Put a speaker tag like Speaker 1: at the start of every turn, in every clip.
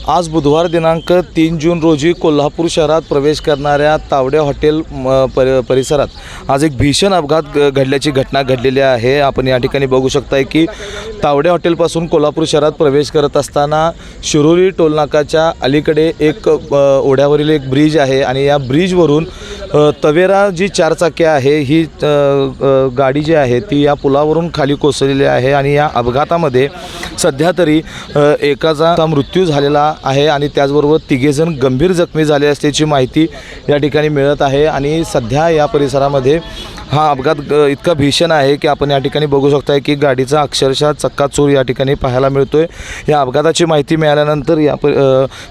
Speaker 1: आज बुधवार दिनांक 3 जून रोजी कोल्हापूर शहरात प्रवेश करणाऱ्या तावडे हॉटेल परिसरात आज एक भीषण अपघात घडल्याची घटना घडलेली आहे। आपण या ठिकाणी बघू शकताय की तावडे हॉटेलपासून कोल्हापूर शहरात प्रवेश करत असताना शिरोली टोलनाकाच्या अलीकडे एक ओढ्यावरील एक ब्रिज आहे आणि या ब्रिजवरून तवेरा जी चारचाकी आहे ही गाडी जी आहे ती या पुलावरून खाली कोसळलेली आहे आणि या अपघातामध्ये सध्या तरी एकाचा मृत्यू झालेला आहे आणि त्याचबरोबर तिघेजण गंभीर जखमी झाले असल्याची माहिती या ठिकाणी मिळत आहे। आणि सध्या या परिसरामध्ये हा अपघात इतका भीषण आहे की आपण या ठिकाणी बघू शकताय की गाडीचा अक्षरशः चक्काचूर या ठिकाणी पाहायला मिळतोय। या अपघाताची माहिती मिळाल्यानंतर या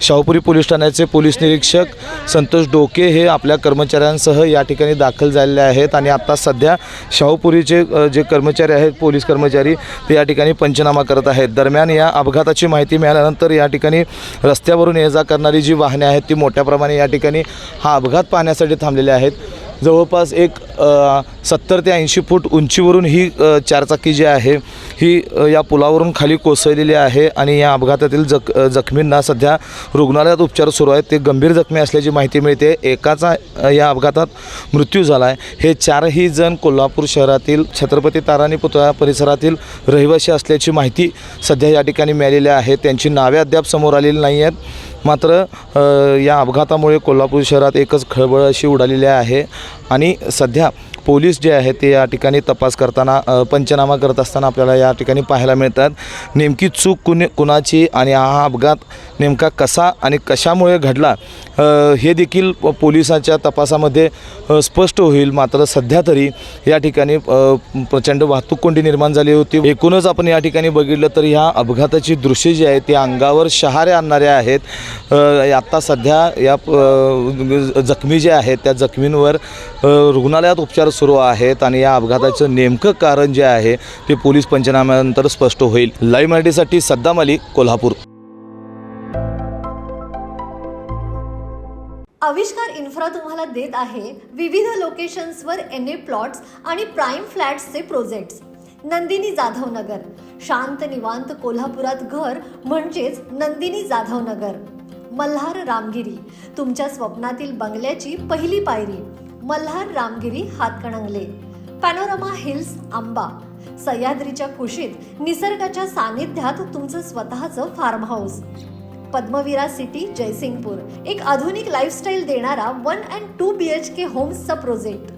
Speaker 1: शाहूपुरी पोलीस ठाण्याचे पोलीस निरीक्षक संतोष डोके हे आपल्या कर्मचाऱ्यांसह या ठिकाणी दाखल झालेले आहेत आणि आता सध्या शाहूपुरीचे जे कर्मचारी आहेत पोलीस कर्मचारी ते या ठिकाणी पंचनामा करत आहेत। दरम्यान या अपघाताची माहिती मिळाल्यानंतर या ठिकाणी रस्त्यावरून ये जा करणारी जी वाहने आहेत ती मोठ्या प्रमाणे या ठिकाणी हा अपघात पाहण्यासाठी थांबलेले आहेत। जवळपास एक 70 ते 80 फूट उंचीवरून ही चारचाकी जी आहे ही या पुलावरून खाली कोसळलेली आहे आणि या अपघातातील जखमींना सध्या रुग्णालयात उपचार सुरू आहेत। ते गंभीर जखमी असल्याची माहिती मिळते। एकाचा या अपघातात मृत्यू झाला आहे। हे चारही जण कोल्हापूर शहरातील छत्रपती ताराणी पुतळा परिसरातील रहिवासी असल्याची माहिती सध्या या ठिकाणी मिळालेली आहे। त्यांची नावे अद्याप समोर आलेली नाही आहेत। मात्र या अपघातामुळे कोल्हापूर शहरात एकच खळबळ अशी उडालेली आहे आणि सध्या पोलीस जे आहे ते या ठिकाणी तपास करताना पंचनामा करत असताना आपल्याला या ठिकाणी पाहायला मिळतात। नेमकी चूक कुणाची आणि हा अपघात नेमका कसा आणि कशामुळे घडला हे देखील पोलिसांच्या तपासामध्ये स्पष्ट होईल। मात्र सध्या तरी या ठिकाणी प्रचंड वाहतूक कोंडी निर्माण झाली होती। एकूणच आपण या ठिकाणी बघितलं तर ह्या अपघाताची दृश्ये जी आहेत ती अंगावर शहारे आणणारे आहेत। आता सध्या या जखमी जे आहेत त्या जखमींवर रुग्णालयात उपचार सुरू आहेत आणि या अपघाताचं नेमकं कारण जे आहे ते पोलीस पंचनाम्यानंतर स्पष्ट होईल। लाईव्ह मराठीसाठी सद्दाम अली, कोल्हापूर।
Speaker 2: आविष्कार इन्फ्रा तुम्हाला देत आहे विविध लोकेशन्सवर एनए प्लॉट्स आणि प्राइम फ्लॅट्सचे प्रोजेक्ट्स। नंदिनी जाधव नगर, शांत निवांत कोल्हापुरात घर म्हणजेच नंदिनी जाधव नगर। मल्हार रामगिरी, तुमच्या स्वप्नातील बंगल्याची पहिली पायरी। मल्हार रामगिरी हातकणंगले। पॅनोरामा हिल्स आंबा, सह्याद्रीच्या कुशीत निसर्गाच्या सानिध्यात तुमचं स्वतःचं farm house. Padmavira city Jaysingpur, एक आधुनिक लाईफस्टाईल देणारा 1 and 2 BHK होम्सचा प्रोजेक्ट।